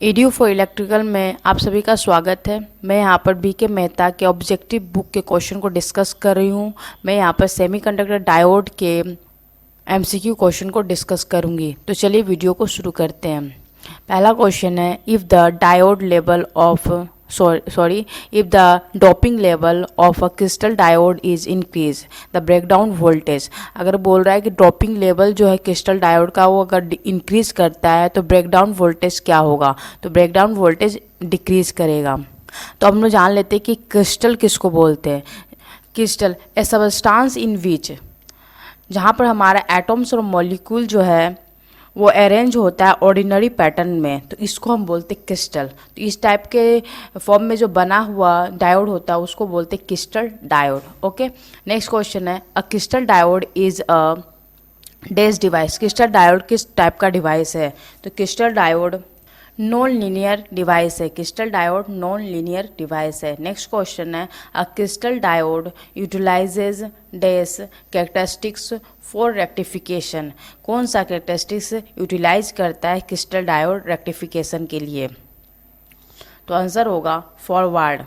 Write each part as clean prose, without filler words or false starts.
EDU for electrical में आप सभी का स्वागत है। मैं यहाँ पर बीके मेहता के ऑब्जेक्टिव बुक के क्वेश्चन को डिस्कस कर रही हूँ। मैं यहाँ पर सेमीकंडक्टर डायोड के एमसीक्यू क्वेश्चन को डिस्कस करूँगी। तो चलिए वीडियो को शुरू करते हैं। पहला क्वेश्चन है, if the diode level of if the doping level of a crystal diode is increase the breakdown voltage। अगर बोल रहा है कि ड्रॉपिंग लेवल जो है क्रिस्टल डायोड का वो अगर इंक्रीज करता है तो ब्रेकडाउन वोल्टेज क्या होगा, तो ब्रेकडाउन वोल्टेज डिक्रीज करेगा। तो हम लोग जान लेते हैं कि क्रिस्टल किसको बोलते हैं। क्रिस्टल ए सबस्टांस इन विच, जहाँ पर हमारा एटम्स और मॉलिक्यूल जो है वो अरेंज होता है ऑर्डिनरी पैटर्न में, तो इसको हम बोलते हैं क्रिस्टल। तो इस टाइप के फॉर्म में जो बना हुआ डायोड होता है उसको बोलते हैं crystal diode. Okay, next question है, a crystal diode is a dash device. Crystal diode किस टाइप का डिवाइस है, तो crystal diode non linear device है। Crystal diode non linear device है। नेक्स्ट क्वेश्चन है, a crystal diode utilizes dash characteristics for rectification. कौन सा characteristics utilize करता है क्रिस्टल डायोड रेक्टिफिकेशन के लिए, तो आंसर होगा फॉरवर्ड।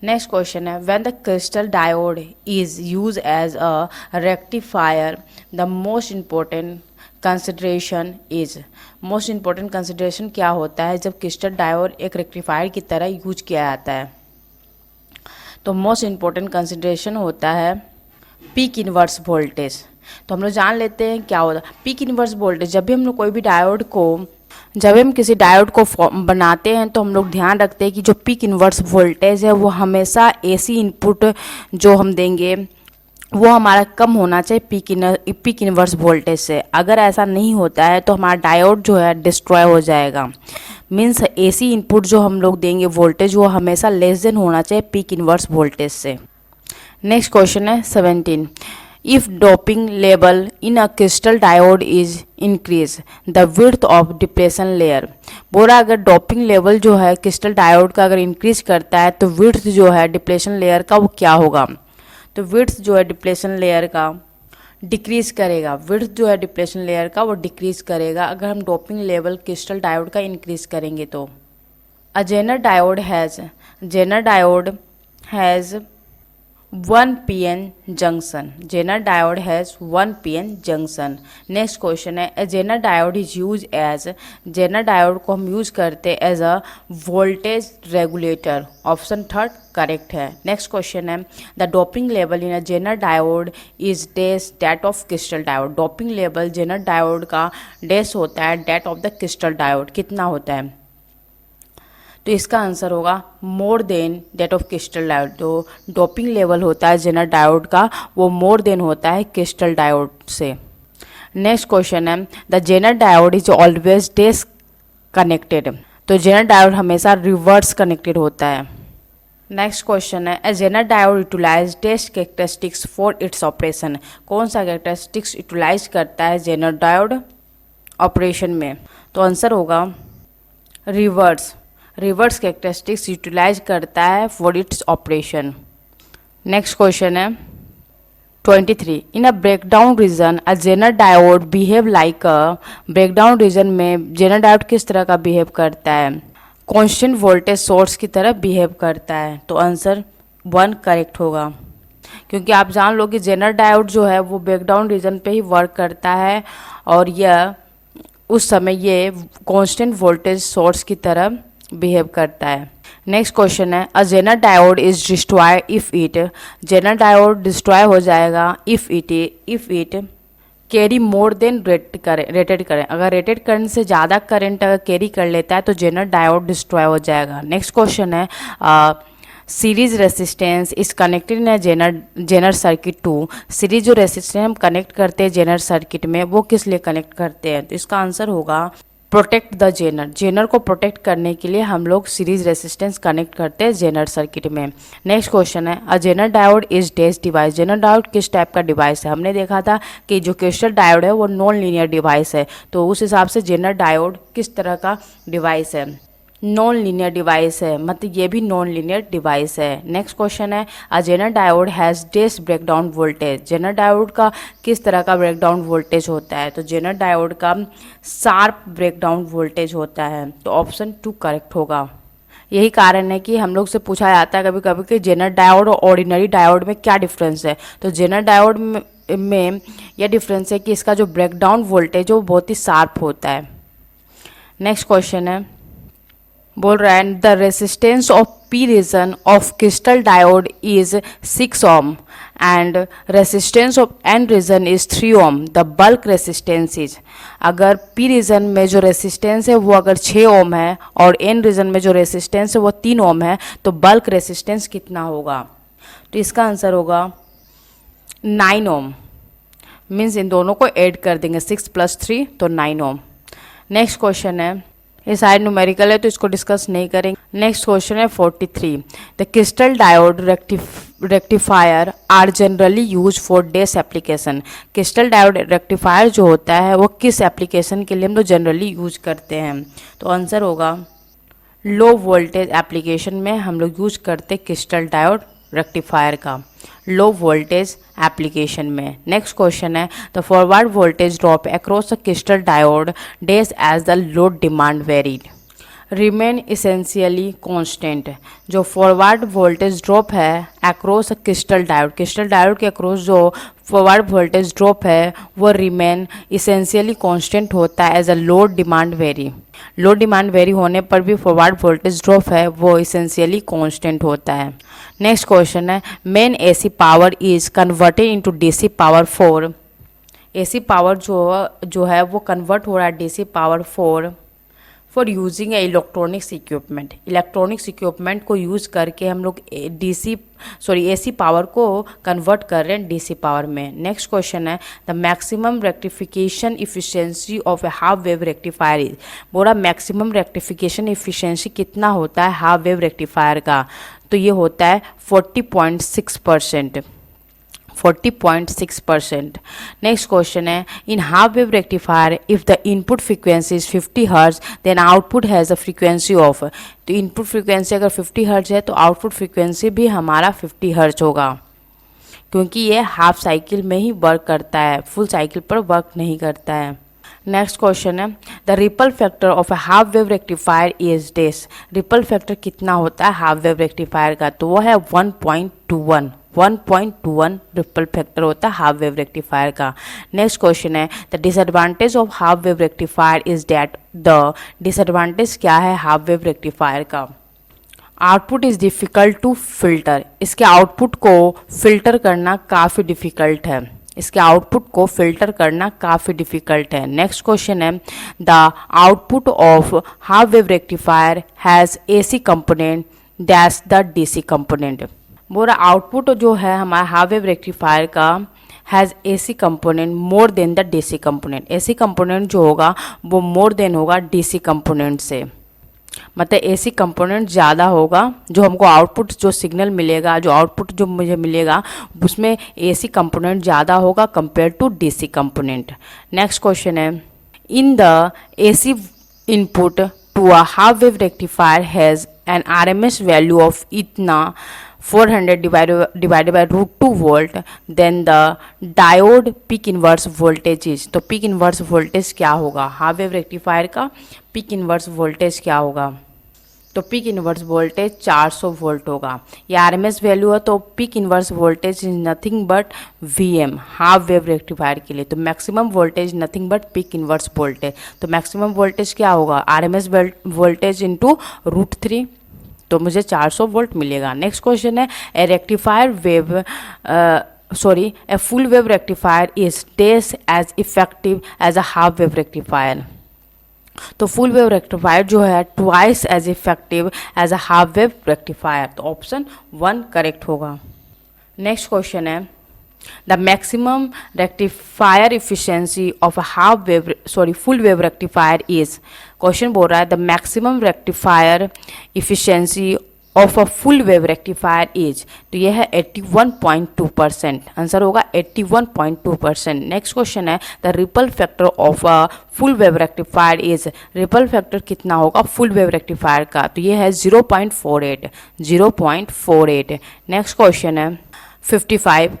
नेक्स्ट क्वेश्चन है, when the crystal diode is use as a rectifier the most important consideration is. Most important consideration क्या होता है जब क्रिस्टल डायोड एक रेक्टिफायर की तरह यूज किया जाता है, तो मोस्ट इम्पोर्टेंट कंसिडरेशन होता है पीक इनवर्स वोल्टेज। तो हम लोग जान लेते हैं क्या होता है पीक इनवर्स वोल्टेज। जब भी हम लोग कोई भी डायोड को जब हम किसी डायोड को बनाते हैं तो हम लोग ध्यान रखते हैं कि जो पीक इनवर्स वोल्टेज है वो हमेशा एसी इनपुट जो हम देंगे वो हमारा कम होना चाहिए पीक इनवर्स वोल्टेज से। अगर ऐसा नहीं होता है तो हमारा डायोड जो है डिस्ट्रॉय हो जाएगा। मीन्स एसी इनपुट जो हम लोग देंगे वोल्टेज वो हमेशा लेस देन होना चाहिए पीक इनवर्स वोल्टेज से। नेक्स्ट क्वेश्चन है 17, if doping level in a crystal diode is increase the width of depletion layer. बोला अगर डोपिंग लेवल जो है क्रिस्टल डायोड का अगर इंक्रीज करता है तो विड्थ जो है डिप्लेशन लेयर का वो क्या होगा, तो विड्थ जो है डिप्लेशन लेयर का डिक्रीज करेगा। विड्थ जो है डिप्लेशन लेयर का वो डिक्रीज करेगा अगर हम डोपिंग लेवल क्रिस्टल डायोड का इंक्रीज करेंगे तो। A Jenner diode has 1 pn junction. Zener diode has 1 pn junction. Next question है, a Zener diode is use as. Zener diode को हम यूज करते हैं as a voltage regulator. Option third correct है। Next question है, the doping level in a Jenner diode is dash that of crystal diode. Doping level Zener diode का dash होता है that of the crystal diode, कितना होता है, तो इसका आंसर होगा more than that of crystal diode. जो डोपिंग लेवल होता है जेनर डायोड का वो मोर देन होता है क्रिस्टल डायोड से। नेक्स्ट क्वेश्चन है, the Zener diode is always dash connected. तो जेनर डायोड हमेशा रिवर्स कनेक्टेड होता है। नेक्स्ट क्वेश्चन है, a Zener diode utilize dash characteristics for its operation. कौन सा कैरेक्टरिस्टिक्स यूटिलाइज करता है जेनर डायोड ऑपरेशन में, तो आंसर होगा रिवर्स कैरेक्टरिस्टिक्स यूटिलाइज करता है for its operation. Next question है 23, in a breakdown region a Jenner diode behave like a. Breakdown region में जेनर डायोड किस तरह का बिहेव करता है, कांस्टेंट वोल्टेज सोर्स की तरह बिहेव करता है, तो आंसर 1 करेक्ट होगा। क्योंकि आप जान लो कि जेनर डायोड जो है वो ब्रेकडाउन रीजन पे ही वर्क करता है और यह उस समय ये कांस्टेंट वोल्टेज सोर्स की तरह बिहेव करता है। नेक्स्ट क्वेश्चन है, a Jenner diode is destroy if it. Zener diode destroy हो जाएगा if it carry more than rated current. अगर रेटेड करंट से ज़्यादा करंट अगर कैरी कर लेता है तो जेनर डायोड डिस्ट्रॉय हो जाएगा। नेक्स्ट क्वेश्चन है, series resistance is connected in Zener circuit to. Series जो रेसिस्टेंस हम कनेक्ट करते हैं जेनर सर्किट में वो किस लिए कनेक्ट करते हैं, तो इसका आंसर होगा प्रोटेक्ट द जेनर को प्रोटेक्ट करने के लिए हम लोग सीरीज रेसिस्टेंस कनेक्ट करते हैं जेनर सर्किट में। नेक्स्ट क्वेश्चन है, a Jenner diode is dash device. Zener diode किस टाइप का डिवाइस है, हमने देखा था कि जो क्रिस्टल डायोड है वो नॉन लीनियर डिवाइस है, तो उस हिसाब से जेनर डायोड किस तरह का डिवाइस है, नॉन लीनियर डिवाइस है, मतलब ये भी नॉन लीनियर डिवाइस है। नेक्स्ट क्वेश्चन है a Jenner diode has dash breakdown voltage. Zener diode का किस तरह का ब्रेकडाउन वोल्टेज होता है? तो जेनर डायोड का शार्प ब्रेकडाउन वोल्टेज होता है, तो ऑप्शन 2 करेक्ट होगा। यही कारण है कि हम लोग से पूछा जाता है कभी कभी कि जेनर डायोड और ऑर्डिनरी डायोड में क्या डिफरेंस है। तो जेनर डायोड में यह डिफरेंस है कि इसका जो ब्रेकडाउन वोल्टेज है वो बहुत ही शार्प होता है। नेक्स्ट क्वेश्चन है, बोल रहा है the resistance of P region of crystal diode is 6 ohm and resistance of N region is 3 ohm, the bulk resistance is. अगर पी रीजन में जो रेसिस्टेंस है वो अगर 6 ओम है और एन रीजन में जो रेसिस्टेंस है वो 3 ओम है, तो बल्क रेसिस्टेंस कितना होगा? तो इसका आंसर होगा 9 ओम। मीन्स इन दोनों को ऐड कर देंगे, 6 + 3 तो 9 ओम। नेक्स्ट क्वेश्चन है, ये साइड न्यूमेरिकल है तो इसको डिस्कस नहीं करेंगे। नेक्स्ट क्वेश्चन है 43, the crystal diode rectifier are generally use for these application. Crystal diode rectifier जो होता है वो किस एप्लीकेशन के लिए हम लोग जनरली यूज करते हैं? तो आंसर होगा लो वोल्टेज एप्लीकेशन में हम लोग यूज करते क्रिस्टल डायोड रेक्टिफायर का, लो वोल्टेज एप्लीकेशन में। नेक्स्ट क्वेश्चन है the forward voltage drop across the crystal diode dash as the load demand varied remain essentially constant. जो फॉरवर्ड वोल्टेज ड्रॉप है across crystal diode के across जो forward voltage drop है वो remain essentially constant होता है as a load demand vary होने पर भी फॉरवर्ड वोल्टेज ड्रॉप है वो इसेंशियली कांस्टेंट होता है। नेक्स्ट क्वेश्चन है main AC power is converted into DC power 4। AC power जो है वो कन्वर्ट हो रहा है DC power 4 for using A electronics equipment को यूज़ करके हम लोग एसी पावर को कन्वर्ट कर रहे हैं डीसी पावर में। नेक्स्ट क्वेश्चन है the maximum rectification efficiency of a half wave rectifier is. बोला मैक्सिमम रेक्टिफिकेशन इफिशिएंसी कितना होता है हाफ वेव रेक्टिफायर का? तो ये होता है 40.6%। 40.6%। नेक्स्ट क्वेश्चन है in half wave rectifier if the input frequency is 50 hertz then output has a frequency of. तो इनपुट फ्रीक्वेंसी अगर 50 हर्ट्ज है तो आउटपुट फ्रीक्वेंसी भी हमारा 50 हर्ट्ज होगा, क्योंकि ये हाफ साइकिल में ही वर्क करता है, फुल साइकिल पर वर्क नहीं करता है। नेक्स्ट क्वेश्चन है the ripple factor of a half wave rectifier is dash. Ripple factor कितना होता है हाफ वेव रेक्टिफायर का? तो वो है 1.21 रिपल फैक्टर होता है हाफ वेव रेक्टिफायर का। नेक्स्ट क्वेश्चन है the disadvantage of half wave rectifier is that the. Disadvantage क्या है हाफ वेव रेक्टिफायर का? Output is difficult to filter. इसके आउटपुट को फिल्टर करना काफ़ी डिफिकल्ट है। नेक्स्ट क्वेश्चन है the output of half wave rectifier has AC component that's the DC component. बोला आउटपुट जो है हमारा हाफ वेव रेक्टिफायर का has AC component more then the DC component. AC component जो होगा वो मोर देन होगा डीसी कंपोनेंट से, मतलब एसी कंपोनेंट ज़्यादा होगा। जो हमको आउटपुट जो सिग्नल मिलेगा, जो आउटपुट जो मुझे मिलेगा उसमें एसी कंपोनेंट ज़्यादा होगा compare to DC component. Next question है in the AC input to a half wave rectifier has an RMS value of इतना 400 divided by √2 volt, then the diode peak inverse voltage is। तो peak inverse voltage क्या होगा half wave rectifier का? peak inverse voltage क्या होगा? तो peak inverse voltage 400 volt होगा। ये RMS वैल्यू है, तो peak inverse voltage is nothing but VM half wave rectifier के लिए। तो maximum voltage nothing but peak inverse voltage. तो मैक्सिमम वोल्टेज क्या होगा RMS वोल्टेज इंटू √3, तो मुझे 400 वोल्ट मिलेगा। नेक्स्ट क्वेश्चन है a full wave rectifier is dash as effective as a half wave rectifier. तो फुल वेव रेक्टिफायर जो है twice as effective as a half wave rectifier, तो ऑप्शन 1 करेक्ट होगा। Next question है the maximum rectifier efficiency of a full wave rectifier is. Question बोल रहा है the maximum rectifier efficiency of a full wave rectifier is, तो यह है 81.2%, answer होगा 81.2%। नेक्स्ट क्वेश्चन है the ripple factor of a full wave rectifier is, ripple factor कितना होगा फुल वेव रेक्टिफायर का, तो यह है 0.48, 0.48। नेक्स्ट क्वेश्चन है 55,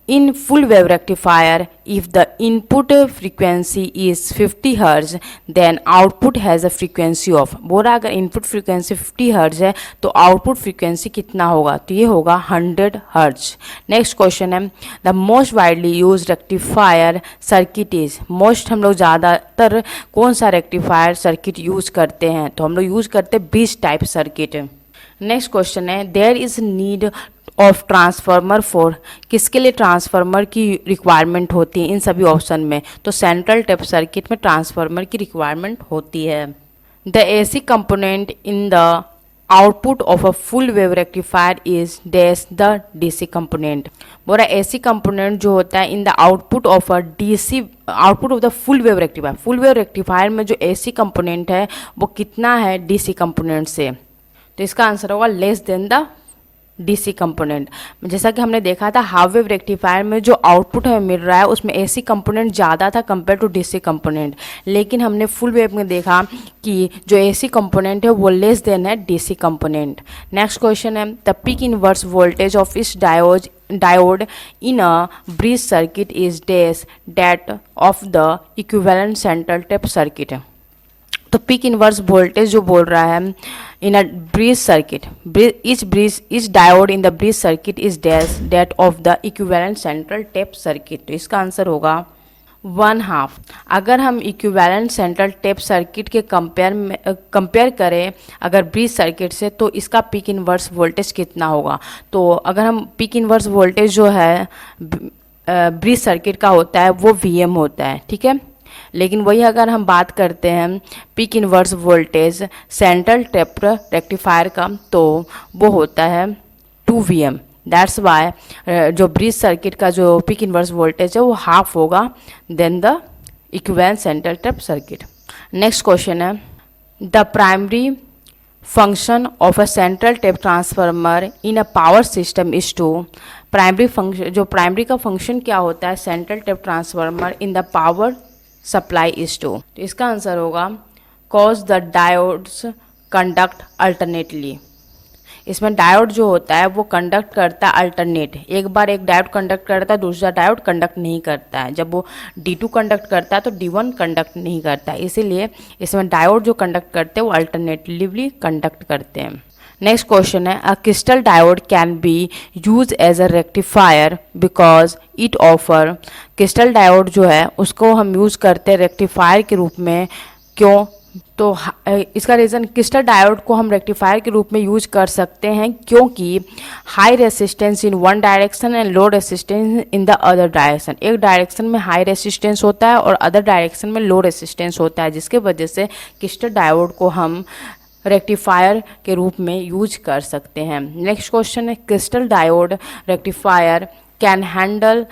in full wave rectifier if the input frequency is 50 Hz then output has a frequency of, बोला अगर input frequency 50 Hz है तो आउटपुट फ्रीक्वेंसी कितना होगा, तो ये होगा 100 Hz। नेक्स्ट क्वेश्चन है the most widely use rectifier circuit is, most हम लोग ज़्यादातर कौन सा रेक्टिफायर सर्किट यूज करते हैं, तो हम लोग यूज करते हैं 20 टाइप सर्किट। नेक्स्ट क्वेश्चन है there is need of transformer for, किसके लिए ट्रांसफार्मर की रिक्वायरमेंट होती है इन सभी ऑप्शन में, तो सेंट्रल टैप सर्किट में ट्रांसफार्मर की रिक्वायरमेंट होती है। The AC component in the output of a full wave rectifier is dash the DC component, बोला एसी कंपोनेंट जो होता है in the output of a DC, output of the full wave rectifier, full wave rectifier में जो AC component है वो कितना है डीसी कंपोनेंट से, तो इसका आंसर होगा less than the DC component. जैसा कि हमने देखा था हाफ वेव रेक्टिफायर में जो आउटपुट हमें मिल रहा है उसमें एसी कंपोनेंट ज़्यादा था कंपेयर टू डीसी कंपोनेंट, लेकिन हमने फुल वेव में देखा कि जो एसी कंपोनेंट है वो लेस देन है डीसी कंपोनेंट। नेक्स्ट क्वेश्चन है the peak inverse voltage of इस diode in a bridge circuit is dash that of the equivalent central tap circuit, तो पीक इनवर्स वोल्टेज जो बोल रहा है in a bridge circuit, each diode in the bridge circuit is dash that of the equivalent central tap circuit, तो इसका answer होगा 1/2। अगर हम इक्विवेलेंट सेंट्रल टैप सर्किट के कंपेयर करें अगर ब्रिज सर्किट से, तो इसका पीक इनवर्स वोल्टेज कितना होगा, तो अगर हम पीक इनवर्स वोल्टेज जो है ब्रिज सर्किट का होता है वो VM होता है, ठीक है, लेकिन वही अगर हम बात करते हैं peak inverse voltage central tap rectifier का तो वो होता है 2VM, दैट्स वाई जो ब्रिज सर्किट का जो पीक इनवर्स वोल्टेज है वो हाफ होगा than the equivalent central tap circuit. Next question है the primary function of a central tap transformer in a power system is to, primary function, जो primary का function क्या होता है central tap transformer in the power supply is to, तो इसका answer होगा cause the diodes conduct alternately, इसमें diode जो होता है वो कंडक्ट करता है अल्टरनेट, एक बार एक डायोड कंडक्ट करता है दूसरा डायोड कंडक्ट नहीं करता है, जब वो D2 कंडक्ट करता है तो D1 कंडक्ट नहीं करता है, इसीलिए इसमें डायोड जो कंडक्ट करते हैं वो अल्टरनेटिवली कंडक्ट करते हैं। नेक्स्ट क्वेश्चन है a crystal diode can be use as a rectifier because it offer, crystal diode जो है उसको हम यूज़ करते हैं रेक्टिफायर के रूप में, क्यों, तो इसका रीज़न क्रिस्टल डायोड को हम रेक्टिफायर के रूप में यूज कर सकते हैं क्योंकि high resistance in one direction and low resistance in the other direction, एक डायरेक्शन में हाई रेसिस्टेंस होता है और अदर डायरेक्शन में लो रेसिस्टेंस होता है, जिसके वजह से क्रिस्टल डायोड को हम रेक्टिफायर के रूप में यूज कर सकते हैं। नेक्स्ट क्वेश्चन है crystal diode rectifier can handle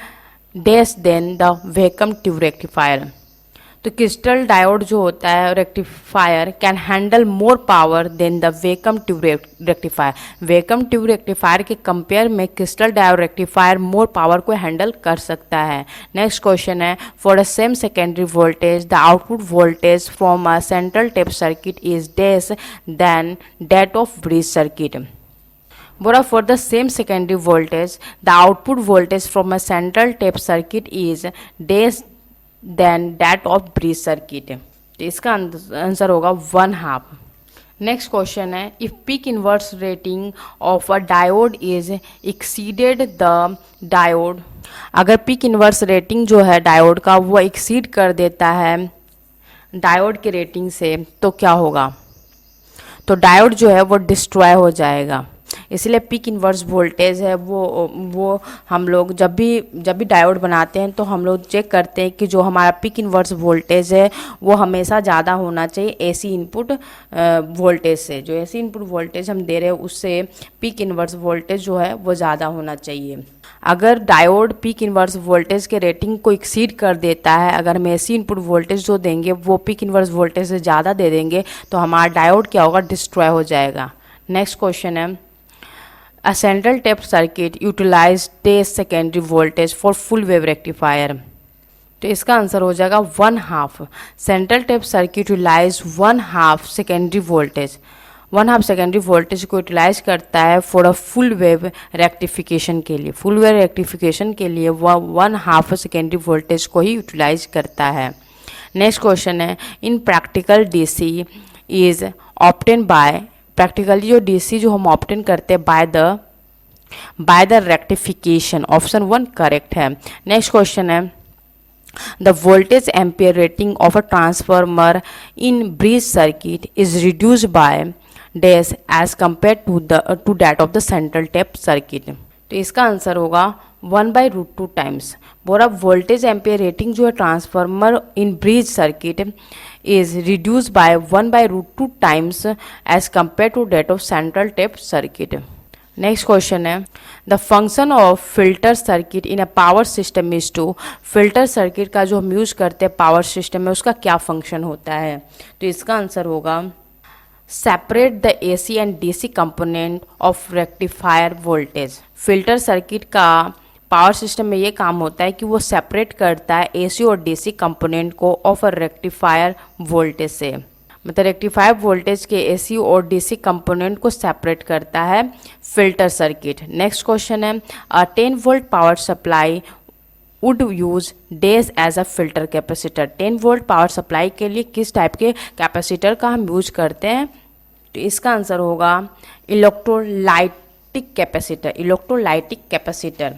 dash than the vacuum tube rectifier, तो क्रिस्टल डायोड जो होता है rectifier can handle more power than the vacuum tube rectifier, vacuum tube rectifier के कंपेयर में crystal diode rectifier more power को handle कर सकता है। नेक्स्ट क्वेश्चन है for the same secondary voltage the output voltage from a central tap circuit is dash than that of bridge circuit, बोला for the same secondary voltage the output voltage from a central tap circuit is dash than that of bridge circuit, तो इसका answer होगा 1/2। Next question है if peak inverse rating of a diode is exceeded the diode, अगर peak inverse rating जो है diode का वो exceed कर देता है डायोड के रेटिंग से तो क्या होगा, तो डायोड जो है वो डिस्ट्रॉय हो जाएगा, इसलिए पीक इनवर्स वोल्टेज है वो हम लोग जब भी डायोड बनाते हैं तो हम लोग चेक करते हैं कि जो हमारा पीक इनवर्स वोल्टेज है वो हमेशा ज़्यादा होना चाहिए एसी इनपुट वोल्टेज से, जो एसी इनपुट वोल्टेज हम दे रहे हैं उससे पीक इनवर्स वोल्टेज जो है वो ज़्यादा होना चाहिए। अगर डायोड पीक इनवर्स वोल्टेज के रेटिंग को एक्सीड कर देता है, अगर हम एसी इनपुट वोल्टेज जो देंगे वो पीक इनवर्स वोल्टेज से ज़्यादा दे देंगे तो हमारा डायोड क्या होगा डिस्ट्रॉय हो जाएगा। नेक्स्ट क्वेश्चन है A central tap circuit utilized base secondary voltage for full wave rectifier. तो इसका आंसर हो जाएगा 1/2. Central tap circuit utilize 1/2 secondary voltage. 1/2 secondary voltage को यूटिलाइज करता है for a full wave rectification के लिए. फुल वेव रेक्टिफिकेशन के लिए वह 1/2 सेकेंडरी वोल्टेज को ही यूटिलाइज करता है. नेक्स्ट क्वेश्चन है, in practical DC is obtain by, practically जो डीसी जो हम ऑप्टेन करते हैं by the rectification. Option 1 correct है. नेक्स्ट क्वेश्चन है, the voltage ampere rating of a transformer in bridge circuit is reduced by dash as compared to that of the central tap circuit. तो इसका answer होगा 1/√2 times. बोरा voltage ampere rating जो है transformer in bridge circuit is reduce by 1/√2 times as compare to that of central tap circuit. Next question है, the function of filter circuit in a power system is to. Filter circuit का जो हम use करते हैं power system में उसका क्या function होता है. तो इसका आंसर होगा separate the AC and DC component of rectifier voltage. Filter circuit का पावर सिस्टम में ये काम होता है कि वो सेपरेट करता है एसी और डीसी कंपोनेंट को ऑफ अ रेक्टिफायर वोल्टेज से. मतलब रेक्टिफायर वोल्टेज के एसी और डीसी कंपोनेंट को सेपरेट करता है फिल्टर सर्किट. नेक्स्ट क्वेश्चन है, a 10 volt power supply would use dash as a filter capacitor. 10 volt power supply के लिए किस टाइप के कैपेसिटर का हम यूज करते हैं. तो इसका आंसर होगा इलेक्ट्रोलाइटिक कैपेसिटर. Electrolytic capacitor.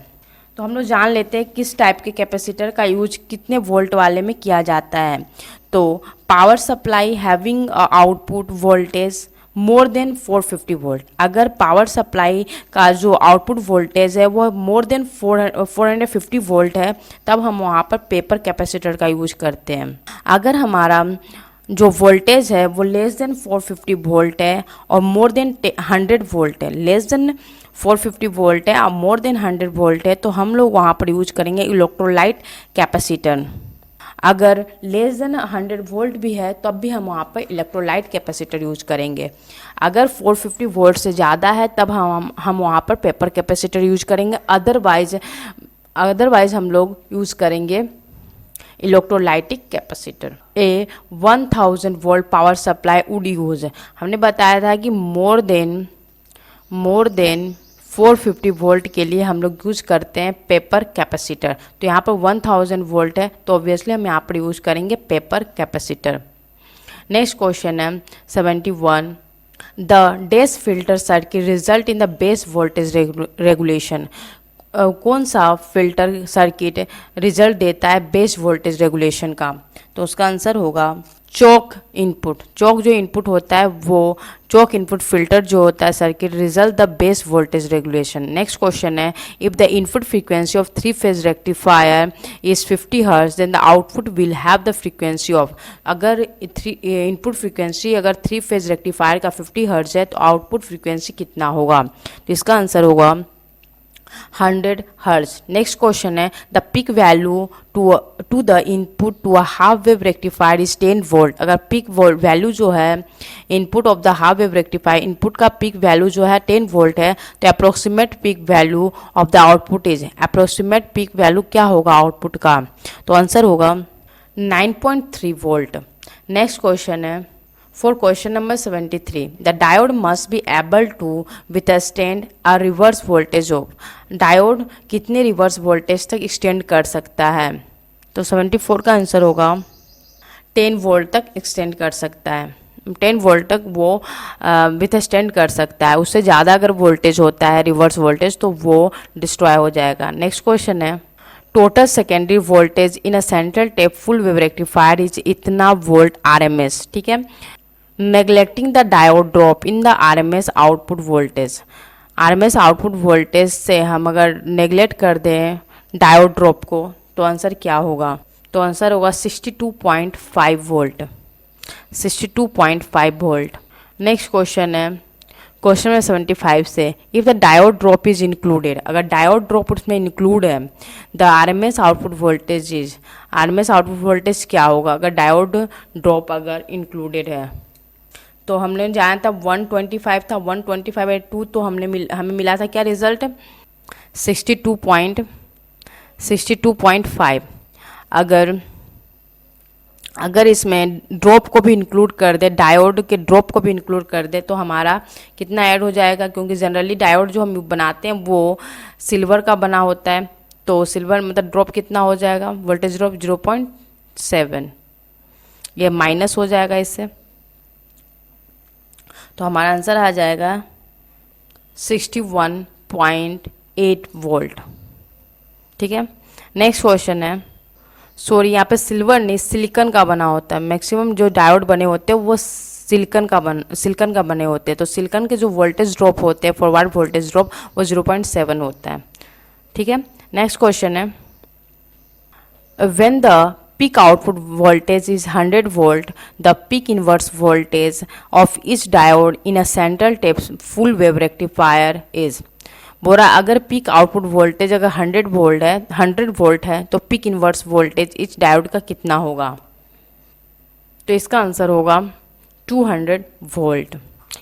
तो हम लोग जान लेते हैं किस टाइप के कैपेसिटर का यूज कितने वोल्ट वाले में किया जाता है. तो power supply having output voltage more than 450 volt. अगर पावर सप्लाई का जो आउटपुट वोल्टेज है वो मोर देन 450 वोल्ट है तब हम वहाँ पर पेपर कैपेसिटर का यूज करते हैं. अगर हमारा जो वोल्टेज है वो लेस देन 450 वोल्ट है और मोर देन 100 वोल्ट है, लेस देन 450 वोल्ट है और मोर देन 100 वोल्ट है तो हम लोग वहाँ पर यूज करेंगे इलेक्ट्रोलाइट कैपेसिटर. अगर लेस देन 100 वोल्ट भी है तब भी हम वहाँ पर इलेक्ट्रोलाइट कैपेसिटर यूज करेंगे. अगर 450 वोल्ट से ज़्यादा है तब हम वहाँ पर पेपर कैपेसिटर यूज करेंगे. अदरवाइज हम लोग यूज करेंगे electrolytic capacitor. A 1000 volt power supply would use. हमने बताया था कि मोर देन 450 वोल्ट के लिए हम लोग यूज करते हैं पेपर कैपेसिटर. तो यहाँ पर 1000 वोल्ट है तो ऑब्वियसली हम यहाँ पर यूज करेंगे पेपर कैपेसिटर. नेक्स्ट क्वेश्चन है 71, the dash filter circuit result in the best voltage regulation. कौन सा फिल्टर सर्किट रिजल्ट देता है बेस वोल्टेज रेगुलेशन का. तो उसका आंसर होगा चौक इनपुट. चौक जो इनपुट होता है वो चौक इनपुट फिल्टर जो होता है circuit result the best voltage regulation. Next question है, if the input frequency of 3 phase rectifier is 50 hertz then the output will have the frequency of. अगर इनपुट फ्रीक्वेंसी अगर 3 फेज रेक्टिफायर का 50 hertz है तो output frequency कितना होगा. तो इसका आंसर होगा 100 हर्ट्ज. नेक्स्ट क्वेश्चन है, the peak value to the input to a half wave rectifier is 10 volt. अगर पीक वैल्यू जो है input of the half wave rectifier input का पीक वैल्यू जो है 10 वोल्ट है तो approximate peak value of the output is. Approximate peak value क्या होगा आउटपुट का. तो आंसर होगा 9.3 वोल्ट. नेक्स्ट क्वेश्चन है For question number 73, the diode must be able to withstand a reverse voltage of. Diode कितने reverse voltage तक extend कर सकता है. तो 74 का आंसर होगा 10 वोल्ट तक एक्सटेंड कर सकता है. 10 वोल्ट तक वो विथस्टैंड कर सकता है. उससे ज़्यादा अगर वोल्टेज होता है रिवर्स वोल्टेज तो वो डिस्ट्रॉय हो जाएगा. नेक्स्ट क्वेश्चन है, total secondary voltage in a central tape full wave rectifier is इतना वोल्ट RMS. ठीक है. Neglecting the diode drop in the RMS output voltage. RMS output voltage से हम अगर नेग्लेक्ट कर दें डायोड ड्रॉप को तो आंसर क्या होगा. तो आंसर होगा 62.5 वोल्ट. 62.5 वोल्ट. नेक्स्ट क्वेश्चन है क्वेश्चन नंबर 75 से, if the diode drop is included. अगर डायोड ड्रॉप उसमें इंक्लूड है the RMS output voltage is. RMS output voltage क्या होगा अगर डायोड ड्रॉप अगर इंक्लूडेड है. तो हमने जाना था 125 था, 125/2, तो हमें मिला था क्या रिजल्ट, 62.5। अगर इसमें ड्रॉप को भी इंक्लूड कर दे, डायोड के ड्रॉप को भी इंक्लूड कर दे, तो हमारा कितना ऐड हो जाएगा, क्योंकि जनरली डायोड जो हम बनाते हैं वो सिल्वर का बना होता है, तो सिल्वर मतलब ड्रॉप कितना हो जाएगा, वोल्टेज ड्रॉप 0.7, ये माइनस हो जाएगा इससे, तो हमारा आंसर आ जाएगा 61.8 वोल्ट। ठीक है, नेक्स्ट क्वेश्चन है, सॉरी यहाँ पे सिल्वर नहीं सिलिकॉन का बना होता है, मैक्सिमम जो डायोड बने होते हैं वो सिलिकॉन का बने होते हैं, तो सिलिकॉन के जो वोल्टेज ड्रॉप होते हैं, फॉरवर्ड वोल्टेज ड्रॉप वो 0.7 होता है। ठीक है, नेक्स्ट क्वेश्चन है, when the peak output voltage is 100 volt, the peak inverse voltage of each diode in a central tape full wave rectifier is। बोला अगर पीक आउटपुट वोल्टेज अगर 100 वोल्ट है तो पीक इन्वर्स वोल्टेज इस diode का कितना होगा, तो इसका आंसर होगा 200 वोल्ट,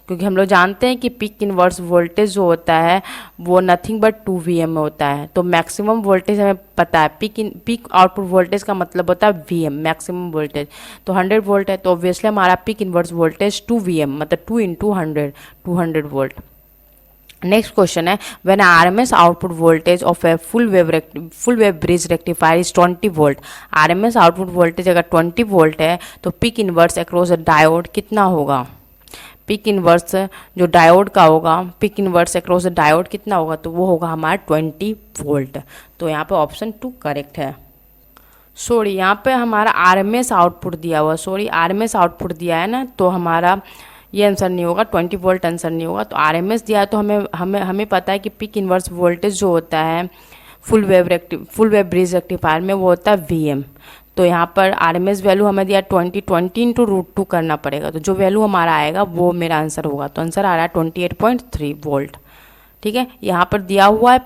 क्योंकि हम लोग जानते हैं कि पीक इन्वर्स वोल्टेज जो होता है वो नथिंग बट 2 में होता है, तो मैक्सिमम वोल्टेज हमें पता है, पीक आउटपुट वोल्टेज का मतलब होता है VM मैक्सिमम वोल्टेज, तो 100 वोल्ट है, तो ऑब्वियसली हमारा पीक इन्वर्स वोल्टेज 2 मतलब 2 × 100 200 वोल्ट। नेक्स्ट क्वेश्चन है, when RMS output voltage of A full wave bridge rectifier is 20 volt, RMS output voltage अगर 20 वोल्ट है तो peak inverse across a diode कितना होगा, पीक इन्वर्स जो डायोड का होगा, peak inverse across the diode कितना होगा, तो वो होगा हमारा 20 वोल्ट, तो यहाँ पे ऑप्शन 2 करेक्ट है। सॉरी यहाँ पे हमारा RMS आउटपुट दिया हुआ, RMS आउटपुट दिया है ना, तो हमारा ये आंसर नहीं होगा, 20 वोल्ट आंसर नहीं होगा, तो RMS दिया है, तो हमें पता है कि पीक इन्वर्स वोल्टेज जो होता है फुल वेव ब्रिज रेक्टिफायर में वो होता है VM, तो यहाँ पर RMS वैल्यू हमें दिया 20 × √2 करना पड़ेगा, तो जो वैल्यू हमारा आएगा वो मेरा आंसर होगा, तो आंसर आ रहा है 28.3 वोल्ट। ठीक है, यहाँ पर दिया हुआ है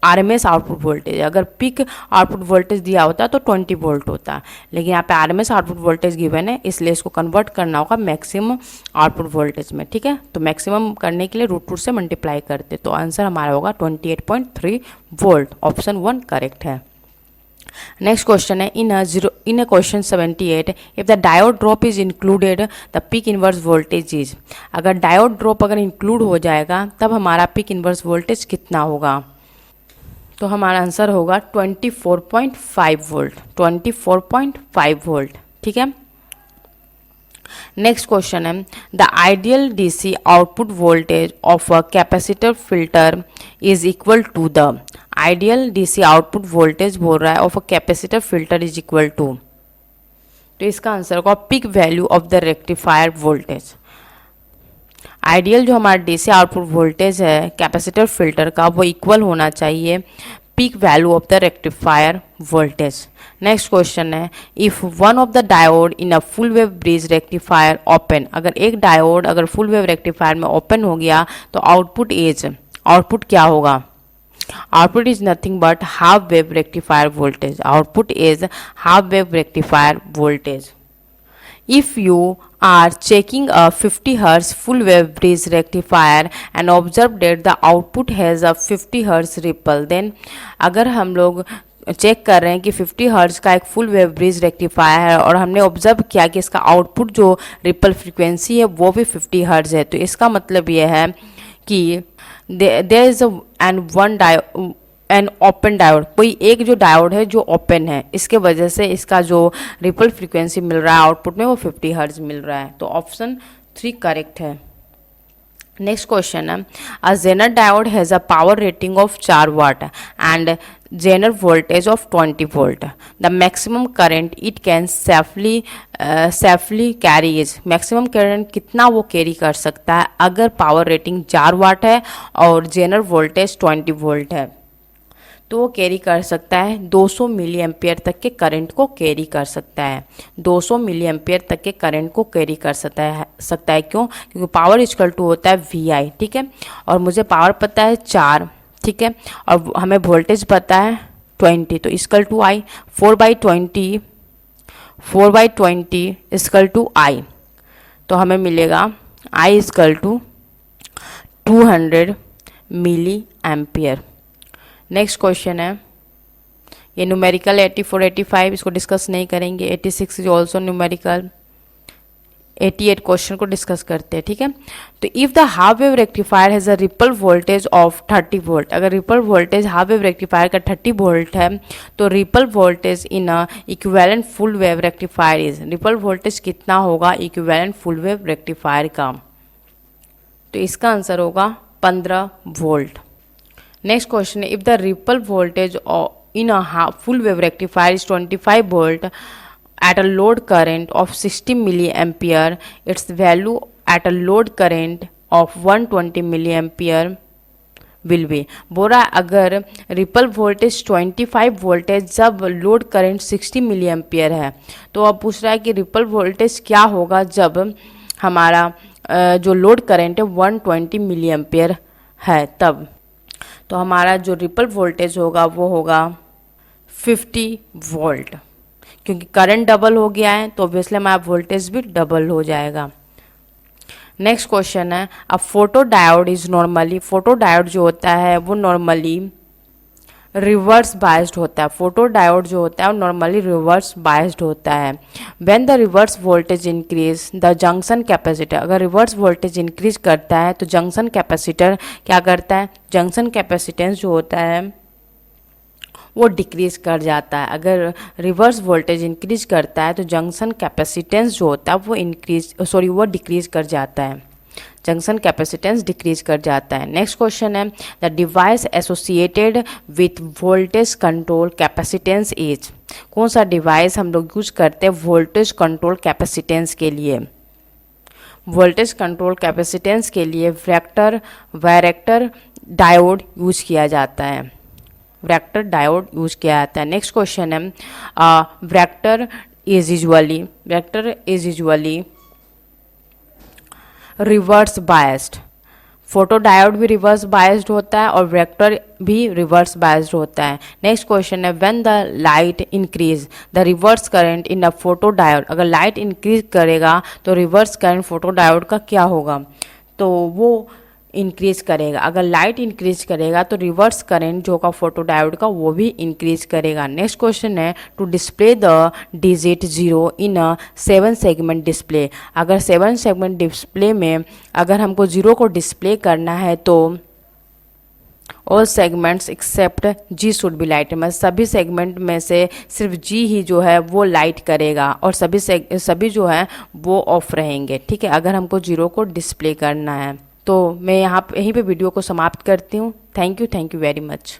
RMS आउटपुट वोल्टेज, अगर पीक आउटपुट वोल्टेज दिया होता तो 20 वोल्ट होता, लेकिन यहाँ पे RMS आउटपुट वोल्टेज गिवन है, इसलिए इसको कन्वर्ट करना होगा मैक्सिमम आउटपुट वोल्टेज में। ठीक है, तो मैक्सिमम करने के लिए √2 से मल्टीप्लाई करते, तो आंसर हमारा होगा 28.3 वोल्ट, ऑप्शन 1 करेक्ट है। नेक्स्ट क्वेश्चन है, इन a question 78 if the diode drop is included the peak inverse voltage is, अगर डायोड ड्रॉप अगर इंक्लूड हो जाएगा तब हमारा पीक इन्वर्स वोल्टेज कितना होगा, तो हमारा आंसर होगा 24.5 वोल्ट, 24.5 वोल्ट। ठीक है, नेक्स्ट क्वेश्चन है, the ideal DC output voltage of a capacitor filter is equal to the, ideal DC output voltage बोल रहा है of a capacitor filter is equal to, तो इसका आंसर होगा peak value of the rectifier voltage. Ideal जो हमारा DC output voltage है capacitor filter का वो इक्वल होना चाहिए peak value of the rectifier voltage. Next question है, if one of the diode in a full wave bridge rectifier open, अगर एक डायोड अगर फुल वेव रेक्टिफायर में ओपन हो गया तो आउटपुट क्या होगा, output is nothing but half wave rectifier voltage, output is half wave rectifier voltage. If you are checking a 50 Hz full wave bridge rectifier and observe that the output has a 50 Hz ripple, then अगर हम लोग check कर रहे हैं कि 50 hertz का एक full wave bridge rectifier है और हमने ऑब्जर्व किया कि इसका आउटपुट जो रिपल फ्रीक्वेंसी है वो भी 50 हर्ट्ज है, तो इसका मतलब ये है कि there is an open diode, कोई एक जो डायोड है जो ओपन है, इसके वजह से इसका जो रिपल फ्रीक्वेंसी मिल रहा है आउटपुट में वो 50 हर्ट्ज मिल रहा है, तो ऑप्शन 3 करेक्ट है। नेक्स्ट क्वेश्चन है, a Jenner diode has a power rating of 4 watt and zener voltage of 20 volt, the maximum current it can safely carry is, maximum current कितना वो कैरी कर सकता है अगर पावर रेटिंग 4 वाट है और जेनर वोल्टेज 20 वोल्ट है, तो वो कैरी कर सकता है 200 मिली एम्पियर तक के करंट को कैरी कर सकता है, 200 मिली एम्पियर तक के करंट को कैरी कर सकता है क्यों, क्योंकि पावर इक्वल टू होता है VI, ठीक है, और मुझे पावर पता है 4, ठीक है, और हमें वोल्टेज पता है 20, तो equal to I, 4/20 equal to I, तो हमें मिलेगा I is equal to 200 milli ampere. Next question है, ये न्यूमेरिकल 84 85 इसको डिस्कस नहीं करेंगे। 86 इज ऑल्सो न्यूमेरिकल। 88 क्वेश्चन को डिस्कस करते हैं, ठीक है। तो if the half wave rectifier has a ripple voltage of 30 volt, अगर ripple voltage half wave rectifier का 30 वोल्ट है तो ripple voltage in a equivalent full wave rectifier is, ripple voltage कितना होगा इक्विवेलेंट फुल वेव रेक्टिफायर का? तो इसका answer होगा 15 वोल्ट। नेक्स्ट क्वेश्चन है, if the ripple voltage in a full wave rectifier is 25 volt at a load current of 60 milliampere, its value at a load current of 120 milliampere will be। बोल रहा है अगर ripple voltage 25 volt है जब load current 60 milli ampere है, तो अब पूछ रहा है कि रिपल वोल्टेज क्या होगा जब हमारा जो लोड करंट है 120 मिली एम्पियर है तब। तो हमारा जो रिपल वोल्टेज होगा वो होगा 50 वोल्ट, क्योंकि करंट डबल हो गया है तो ऑब्वियसली हमारा वोल्टेज भी डबल हो जाएगा। नेक्स्ट क्वेश्चन है, अब photo diode is normally, photo diode जो होता है वो नॉर्मली रिवर्स बायस्ड होता है। फोटो डायोड जो होता है वो नॉर्मली रिवर्स बायस्ड होता है। When the reverse voltage increase the junction capacitor, अगर रिवर्स वोल्टेज इंक्रीज करता है तो जंक्शन कैपेसिटर क्या करता है, जंक्शन कैपेसिटेंस जो होता है वो डिक्रीज कर जाता है। अगर रिवर्स वोल्टेज इंक्रीज करता है तो जंक्शन कैपेसिटेंस जो होता है वो डिक्रीज कर जाता है, जंक्शन कैपेसिटेंस डिक्रीज कर जाता है। नेक्स्ट क्वेश्चन है, the device associated with voltage control capacitance is, कौन सा डिवाइस हम लोग यूज करते हैं वोल्टेज कंट्रोल कैपेसिटेंस के लिए? वोल्टेज कंट्रोल कैपेसिटेंस के लिए वैरेक्टर डायोड यूज किया जाता है, वैरेक्टर डायोड यूज किया जाता है। नेक्स्ट क्वेश्चन है, varactor is usually reverse biased, photo diode भी रिवर्स बायस्ड होता है और वैरेक्टर भी रिवर्स बायस्ड होता है। नेक्स्ट क्वेश्चन है, when the light increase the reverse current in a photo diode, अगर लाइट इंक्रीज करेगा तो रिवर्स करंट फोटो डायोड का क्या होगा, तो वो इंक्रीज करेगा। अगर लाइट इंक्रीज करेगा तो रिवर्स करंट जो का फोटो डायोड का वो भी इंक्रीज करेगा। नेक्स्ट क्वेश्चन है, to display the digit 0 in a 7 segment display, अगर 7 सेगमेंट डिस्प्ले में अगर हमको 0 को डिस्प्ले करना है तो all segments except G should be light, मतलब सभी सेगमेंट में से सिर्फ जी ही जो है वो लाइट करेगा और सभी जो है वो ऑफ रहेंगे, ठीक है, अगर हमको 0 को डिस्प्ले करना है। तो मैं यहीं पे वीडियो को समाप्त करती हूँ। Thank you very much.